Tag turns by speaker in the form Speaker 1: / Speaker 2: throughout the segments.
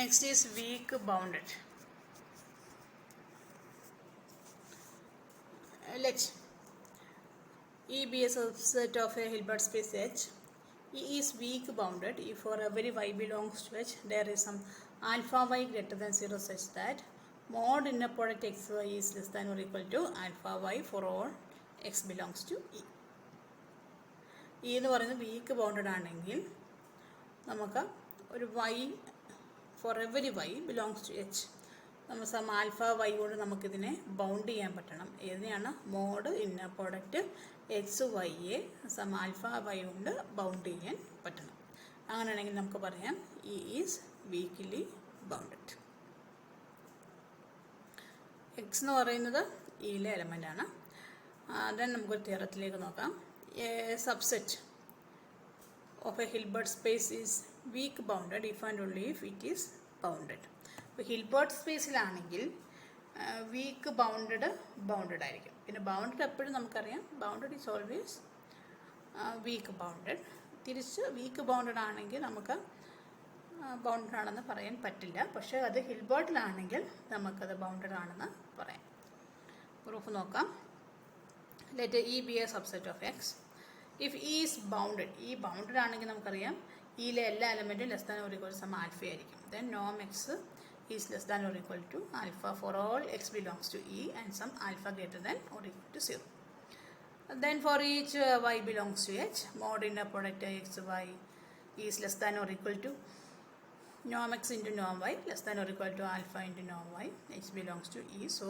Speaker 1: Next is weak bounded. Let E be a subset of a Hilbert space H. E is weak bounded if for every y belongs to H there is some alpha y greater than 0 such that mod inner product xy is less than or equal to alpha y for all x belongs to E. E എന്ന് പറയുന്നത് week bounded ആണെങ്കിൽ നമുക്ക് ഒരു y for every Y belongs to H നമ്മൾ sum alpha Y കൊണ്ട് നമുക്കിതിനെ bound ചെയ്യാൻ പറ്റണം. ഏതിനെയാണ്? മോഡ് ഇന്നർ പ്രോഡക്റ്റ് എക്സ് വൈയെ സം ആൽഫ വൈ കൊണ്ട് ബൗണ്ട് ചെയ്യാൻ പറ്റണം. അങ്ങനെയാണെങ്കിൽ നമുക്ക് പറയാം E is weakly bounded. X എന്ന് പറയുന്നത് ഇയിലെ എലമെൻ്റ് ആണ്. ദെൻ നമുക്കൊരു തിയറത്തിലേക്ക് നോക്കാം. A subset of a Hilbert space is weak bounded if and only if it is bounded. ഇപ്പോൾ ഹിൽബർട്ട് സ്പേസിലാണെങ്കിൽ വീക്ക് ബൗണ്ടഡ് ആയിരിക്കും. പിന്നെ ബൗണ്ടഡ് എപ്പോഴും നമുക്കറിയാം bounded is always weak bounded. തിരിച്ച് വീക്ക് ബൗണ്ടഡ് ആണെങ്കിൽ നമുക്ക് ബൗണ്ടഡ് ആണെന്ന് പറയാൻ പറ്റില്ല. പക്ഷേ അത് ഹിൽബർട്ടിലാണെങ്കിൽ നമുക്കത് ബൗണ്ടഡ് ആണെന്ന് പറയാം. പ്രൂഫ് നോക്കാം. Let E be a subset of X. If E is bounded, ഈ ബൗണ്ടഡ് ആണെങ്കിൽ നമുക്കറിയാം ഇയിലെ എല്ലാ എലമെൻറ്റും less than or equal sum alpha ആയിരിക്കും. ദെൻ നോം X is less than or equal to alpha for all X belongs to E and sum alpha greater than or equal to 0. Then for each y belongs to H, mod inner product x y is less than or equal to norm x into norm y less than or equal to alpha into norm y. H belongs to E, so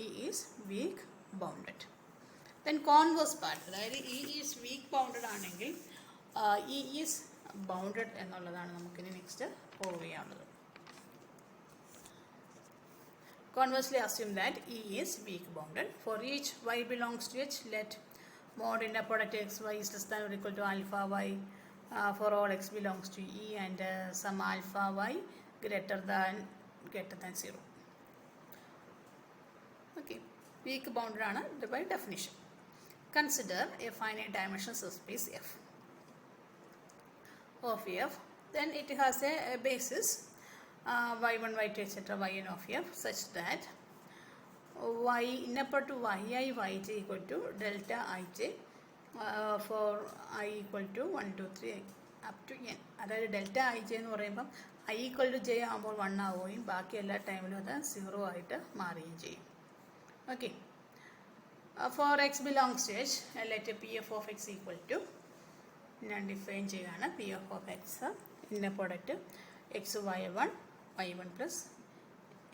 Speaker 1: E is weak bounded. Then converse part, അതായത് E is week bounded ആണെങ്കിൽ E is bounded എന്നുള്ളതാണ് നമുക്കിനി next prove ചെയ്യാനുള്ളത്. Conversely assume that E is weak bounded. For each y belongs to H, let mod inner product x y is less than or equal to alpha y for all x belongs to E and some alpha y greater than 0. Okay, weak bounded ആണ് by definition. Consider a finite dimensional subspace F of F. Then it has a basis y1, y2, etc. yn of F such that y inner part to yi yj equal to delta ij for I equal to 1, 2, 3 up to n. അതായത് delta I J എന്ന് പറയുമ്പം I equal to J ആകുമ്പോൾ 1 ആവുകയും ബാക്കി എല്ലാ ടൈമിലും അത് 0 ആയിട്ട് മാറുകയും ചെയ്യും. Okay. For x belongs to H, let pf of x equal to, ഞാൻ ഡിഫൈൻ ചെയ്യുകയാണ്. pf of x inner product X y1 plus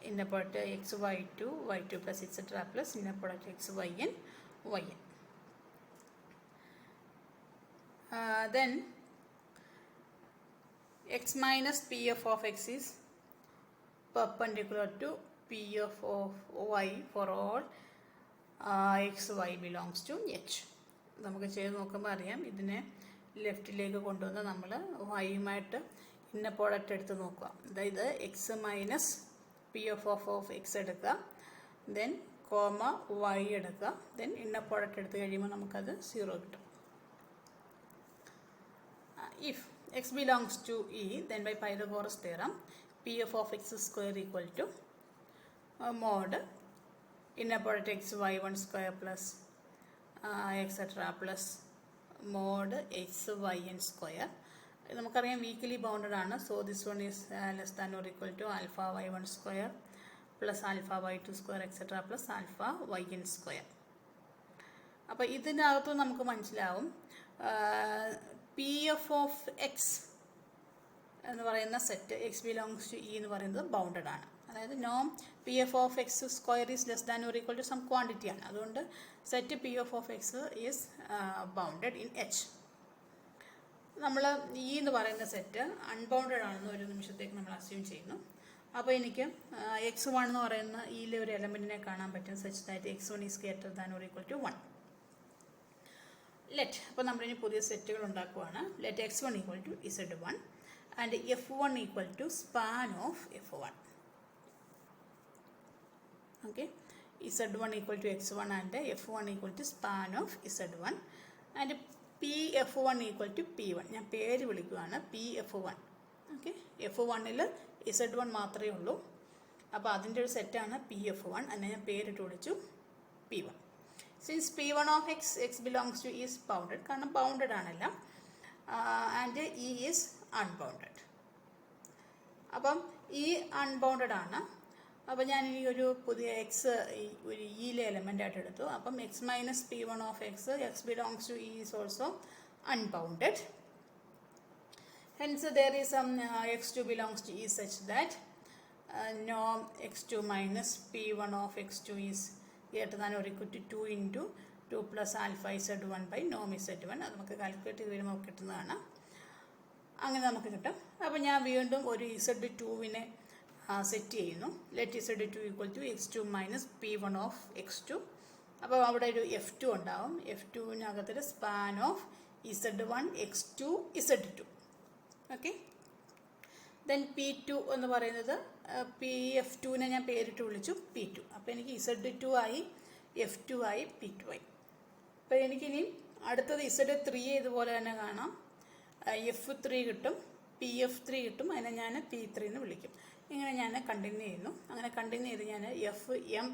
Speaker 1: inner product X y2 plus etcetera plus inner product X yn. Then x minus pf of x is perpendicular to pf of y for all X Y belongs to H. നമുക്ക് ചെയ്ത് നോക്കുമ്പോൾ അറിയാം. ഇതിനെ ലെഫ്റ്റിലേക്ക് കൊണ്ടുവന്ന് നമ്മൾ വൈയുമായിട്ട് ഇന്ന product എടുത്ത് നോക്കുക. അതായത് X minus P of X എടുക്കുക, ദെൻ കോമ വൈ എടുക്കുക, ദെൻ ഇന്ന പ്രോഡക്റ്റ് എടുത്ത് കഴിയുമ്പോൾ നമുക്കത് 0 കിട്ടും. If X belongs to E, then by Pythagoras theorem P of X square equal to mod inner product x y1 square plus etc plus mod x yn square. നമുക്കറിയാം weakly bounded ആണ്. So this one is less than or equal to alpha y1 square plus alpha y2 square etcetera plus alpha yn square. അപ്പോൾ ഇതിനകത്ത് നമുക്ക് മനസ്സിലാവും P F of X എന്ന് പറയുന്ന set X belongs to E എന്ന് പറയുന്നത് bounded ആണ്. അതായത് നോം P F of X square is less than or equal to some quantity ആണ്. അതുകൊണ്ട് set P F of X is bounded in H. നമ്മൾ ഇ എന്ന് പറയുന്ന സെറ്റ് അൺബൗണ്ടഡ് ആണെന്ന് ഒരു നിമിഷത്തേക്ക് നമ്മൾ അസ്യൂം ചെയ്യുന്നു. അപ്പോൾ എനിക്ക് x1 എന്ന് പറയുന്ന ഇയിലെ ഒരു എലമെൻറ്റിനെ കാണാൻ പറ്റും such that x1 is greater than or equal to 1. Let, അപ്പോൾ നമ്മളിനി പുതിയ സെറ്റുകൾ ഉണ്ടാക്കുവാണ്. Let x1 equal to z1 and f1 equal to span of f1. Okay, z1 equal to x1 and f1 equal to span of z1 and pf1 equal to p1. ഞാൻ പേര് വിളിക്കുകയാണ് pf1. Okay, F1-ൽ Z1 മാത്രമേ ഉള്ളൂ. അപ്പോൾ അതിൻ്റെ ഒരു സെറ്റാണ് PF1. അതിനെ ഞാൻ പേരിട്ട് വിളിച്ചു P1. Since P1 of X belongs two is bounded, കാരണം ബൗണ്ടഡ് ആണല്ലോ, ആൻഡ് E ഈസ് അൺബൗണ്ടഡ്. അപ്പം E അൺബൗണ്ടഡ് ആണ്. അപ്പോൾ ഞാൻ ഈ ഒരു പുതിയ എക്സ് ഒരു ഇയിലെ എലമെൻ്റ് ആയിട്ട് എടുത്തു. അപ്പം X minus P1 of X belongs to E is also unbounded. Hence there is some x2 belongs to E such that norm x2 minus P1 of x2 is greater than or equal to 2 into 2 plus alpha z1 by norm z1. അത് നമുക്ക് calculate ചെയ്ത് വരുമ്പോൾ കിട്ടുന്നതാണ്. അങ്ങനെ നമുക്ക് കിട്ടും. അപ്പോൾ ഞാൻ വീണ്ടും ഒരു z2-വിനെ സെറ്റ് ചെയ്യുന്നു. Let z2 equal to x2 minus P1 of x2. അപ്പോൾ അവിടെ ഒരു F2 ഉണ്ടാവും. F2-നകത്തൊരു span of z1 x2 z2. Okay, then P2 എന്ന് പറയുന്നത് PF2-നെ ഞാൻ പേരിട്ട് വിളിച്ചു P2. അപ്പോൾ എനിക്ക് Z2 ആയി, F2 ആയി, P2 ആയി. അപ്പോൾ എനിക്കിനി അടുത്തത് Z3 ഇതുപോലെ തന്നെ കാണാം. F3 കിട്ടും, PF3 കിട്ടും. അതിനെ ഞാൻ P3 എന്ന് വിളിക്കും. ഇങ്ങനെ ഞാൻ കണ്ടിന്യൂ ചെയ്യുന്നു. അങ്ങനെ കണ്ടിന്യൂ ചെയ്ത് ഞാൻ FM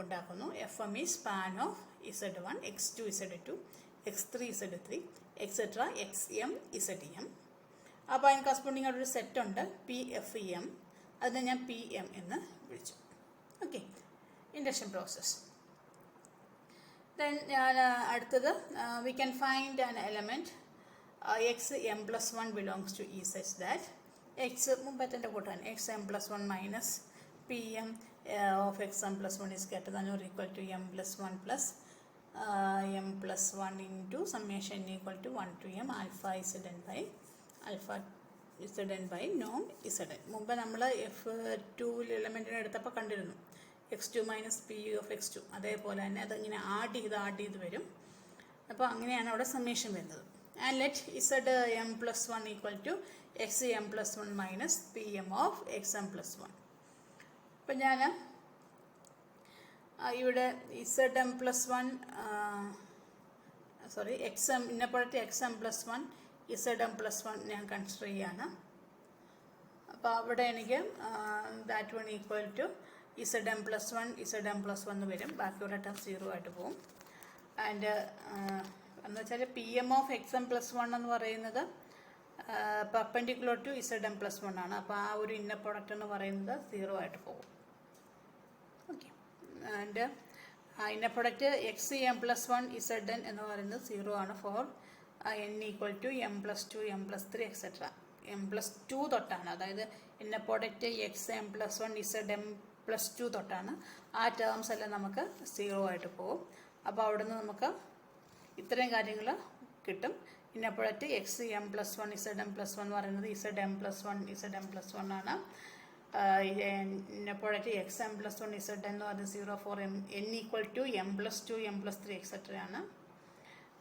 Speaker 1: ഉണ്ടാക്കുന്നു. FM is span of Z1 x2 Z2 x3 Z3 etcetera XM ZM. അപ്പോൾ അതിന് കറസ്പോണ്ടിങ് ആയിട്ടൊരു സെറ്റുണ്ട് PFM. അതിനെ ഞാൻ PM എന്ന് വിളിച്ചു. Okay, induction process. ദെൻ അടുത്തത് we can find an element XM+1 belongs to E such that X മുമ്പത്തെ കൂട്ടാൻ XM+1 minus PM of XM+1 is greater than or equal to M+1 plus M+1 into summation equal to 1 to M alpha Zn by norm Zn. മുമ്പ് നമ്മൾ F2 എലമെൻറ്റിനെ എടുത്തപ്പോൾ കണ്ടിരുന്നു x2 minus P of x2. അതേപോലെ തന്നെ അതിങ്ങനെ add ചെയ്ത് വരും. അപ്പോൾ അങ്ങനെയാണ് അവിടെ സമ്മേഷൻ വരുന്നത്. And let Zm+1 equal to XM+1 minus PM of XM+1. അപ്പം ഞാൻ ഇവിടെ XM+1 ഇന്നപ്പോഴത്തെ XM+1 Zm+1 ഞാൻ കൺസിഡർ ചെയ്യാണ്. അപ്പോൾ അവിടെ എനിക്ക് that one equal to Zm+1 വരും. ബാക്കിയുള്ള ടേം 0 ആയിട്ട് പോകും. ആൻഡ് എന്ന് വെച്ചാൽ PM ഓഫ് XM+1 എന്ന് പറയുന്നത് പെർപെൻഡിക്കുലർ ടു Zm+1 ആണ്. അപ്പോൾ ആ ഒരു ഇന്നർ പ്രോഡക്റ്റ് എന്ന് പറയുന്നത് 0 ആയിട്ട് പോകും. Okay, and inner product XM+1 Zn എന്ന് പറയുന്നത് 0 ആണ് for n equal to M+2 M+3 etcetera. M+2 തൊട്ടാണ്, അതായത് ഇന്നർ പ്രോഡക്റ്റ് XM+1 Zm+2 തൊട്ടാണ്. ആ ടേംസ് എല്ലാം നമുക്ക് 0 ആയിട്ട് പോകും. അപ്പോൾ അവിടെ നിന്ന് നമുക്ക് ഇത്രയും കാര്യങ്ങൾ കിട്ടും. ഇന്നർ പ്രോഡക്റ്റ് XM+1 Zm+1 എന്ന് പറയുന്നത് Zm+1 ആണ്. ഇന്നർ പ്രോഡക്റ്റ് XM+1 Zn എന്ന് പറയുന്നത് 0 for n equal to M+2 M+3 etcetera ആണ്.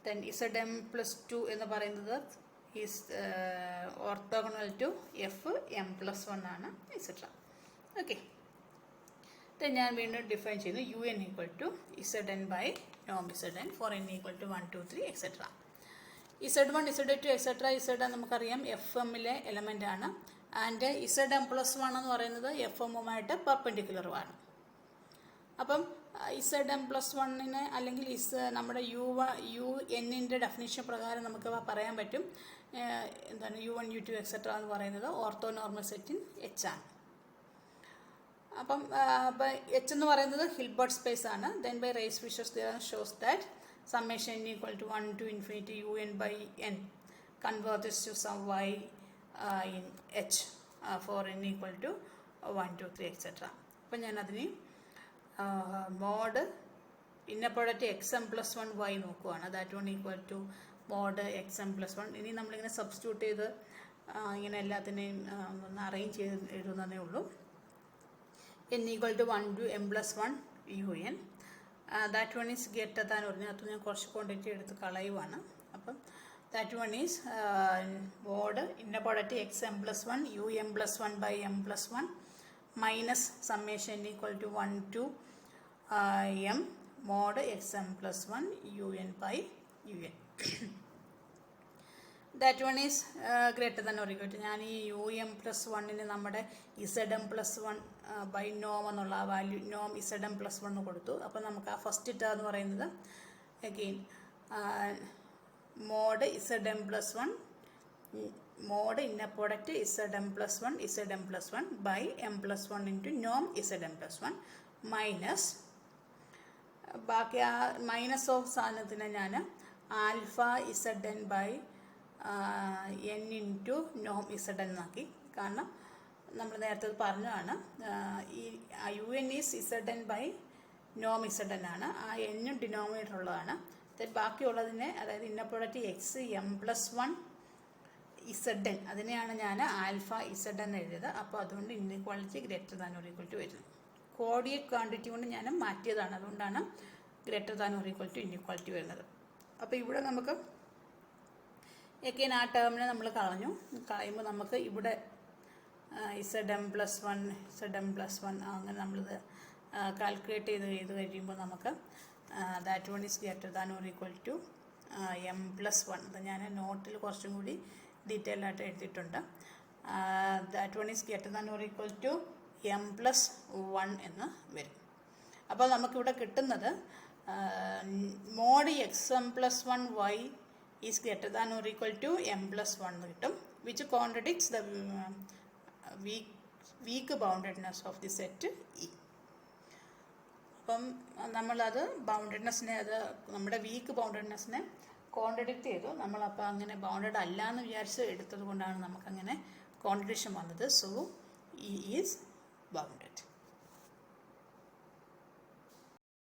Speaker 1: ദെൻ Zm+2 എന്ന് പറയുന്നത് ഈസ് ഓർത്തോഗണൽ ടു FM+1 ആണ് എക്സെട്ര. ഓക്കെ, ദെൻ ഞാൻ വീണ്ടും ഡിഫൈൻ ചെയ്യുന്നു. UN equal to Zn by നോം Zn for n equal to 1 2 3 etcetera. Z1 Z2 etcetera Zn നമുക്കറിയാം FM-ലെ element ആണ്. ആൻഡ് Zm+1 എന്ന് പറയുന്നത് FM-ഉമായിട്ട് പെർപെൻഡിക്കുലറുമാണ്. അപ്പം Zm+1-നെ അല്ലെങ്കിൽ നമ്മുടെ UN-ൻ്റെ ഡെഫിനിഷൻ പ്രകാരം നമുക്ക് പറയാൻ പറ്റും എന്താണ് U1 U2 എക്സെട്ര എന്ന് പറയുന്നത് ഓർത്തോനോർമൽ സെറ്റ് ഇൻ H ആണ്. അപ്പം H എന്ന് പറയുന്നത് ഹിൽബർട്ട് സ്പേസ് ആണ്. Then by Riesz Fischer's theorem shows that summation equal to 1 to infinity UN by n converges to some y in H for n equal to 1 2 3 etc. അപ്പോൾ ഞാൻ അതിന് mod inner product XM+1 y നോക്കുവാണ്. That one equal to mod XM+1. ഇനി നമ്മളിങ്ങനെ substitute ചെയ്ത് ഇങ്ങനെ എല്ലാത്തിനെയും ഒന്ന് അറേഞ്ച് ചെയ്ത് എഴുതുന്നതേ ഉള്ളൂ. n equal to 1 to M+1 UN. That one is greater than പറഞ്ഞത് ഞാൻ കുറച്ച് ക്വാണ്ടിറ്റി എടുത്ത് കളയുവാണ്. അപ്പം that one is mod inner product XM+1 UN+1 by M+1 minus summation equal to 1 to M mod XM+1 UN by UN. That one is greater than or equal to, ഞാൻ ഈ U M plus വണ്ണിന് നമ്മുടെ Z M plus one by നോം എന്നുള്ള ആ value നോം Z M plus one കൊടുത്തു. അപ്പോൾ നമുക്ക് ആ ഫസ്റ്റ് ടേം എന്ന് പറയുന്നത് again mod Z M plus one mod inner product Z M plus one by M plus one into നോം Z M plus one minus ബാക്കി ആ മൈനസ് ഓഫ് സാധനത്തിന് ഞാൻ alpha Z N by N into നോം Z N ആക്കി. കാരണം നമ്മൾ നേരത്തെ പറഞ്ഞതാണ് ഈ U N is Z N by നോം ഇസഡ് എൻ ആണ്, ആ എന്നും ഡിനോമിനേറ്റർ ഉള്ളതാണ്. ബാക്കിയുള്ളതിനെ അതായത് inner product X M plus one Z N അതിനെയാണ് ഞാൻ ആൽഫ ഇസഡ് എൻ എഴുതിയത്. അപ്പോൾ അതുകൊണ്ട് inequality greater than or equal to വരുന്നത്. കോഡിയേറ്റ് ക്വാണ്ടിറ്റി കൊണ്ട് ഞാൻ മാറ്റിയതാണ്, അതുകൊണ്ടാണ് greater than or equal to inequality വരുന്നത്. അപ്പോൾ ഇവിടെ നമുക്ക് എഗെയിൻ ആ ടേമിനെ നമ്മൾ കളയുമ്പോൾ നമുക്ക് ഇവിടെ ഇസഡ് എം പ്ലസ് വൺ അങ്ങനെ നമ്മളിത് കാൽക്കുലേറ്റ് ചെയ്ത് കഴിയുമ്പോൾ നമുക്ക് that one is greater than or equal to M plus one. അത് ഞാൻ നോട്ടിൽ കുറച്ചും കൂടി ഡീറ്റെയിൽ ആയിട്ട് എഴുതിയിട്ടുണ്ട്. That one is greater than or equal to M plus one എന്ന് വരും. അപ്പോൾ നമുക്കിവിടെ കിട്ടുന്നത് mod X M plus one Y is greater than or equal to M plus one എന്ന് കിട്ടും, which contradicts the weak boundedness of the set E. അപ്പം നമ്മളത് ബൗണ്ടഡ്നെസ്സിനെ നമ്മുടെ വീക്ക് ബൗണ്ടഡ്നെസ്സിനെ കോൺട്രഡിക്റ്റ് ചെയ്തു. നമ്മളപ്പോൾ അങ്ങനെ ബൗണ്ടഡ് അല്ല എന്ന് വിചാരിച്ച് എടുത്തത് കൊണ്ടാണ് നമുക്കങ്ങനെ കോൺട്രഡിക്ഷൻ വന്നത്. So E is bounded.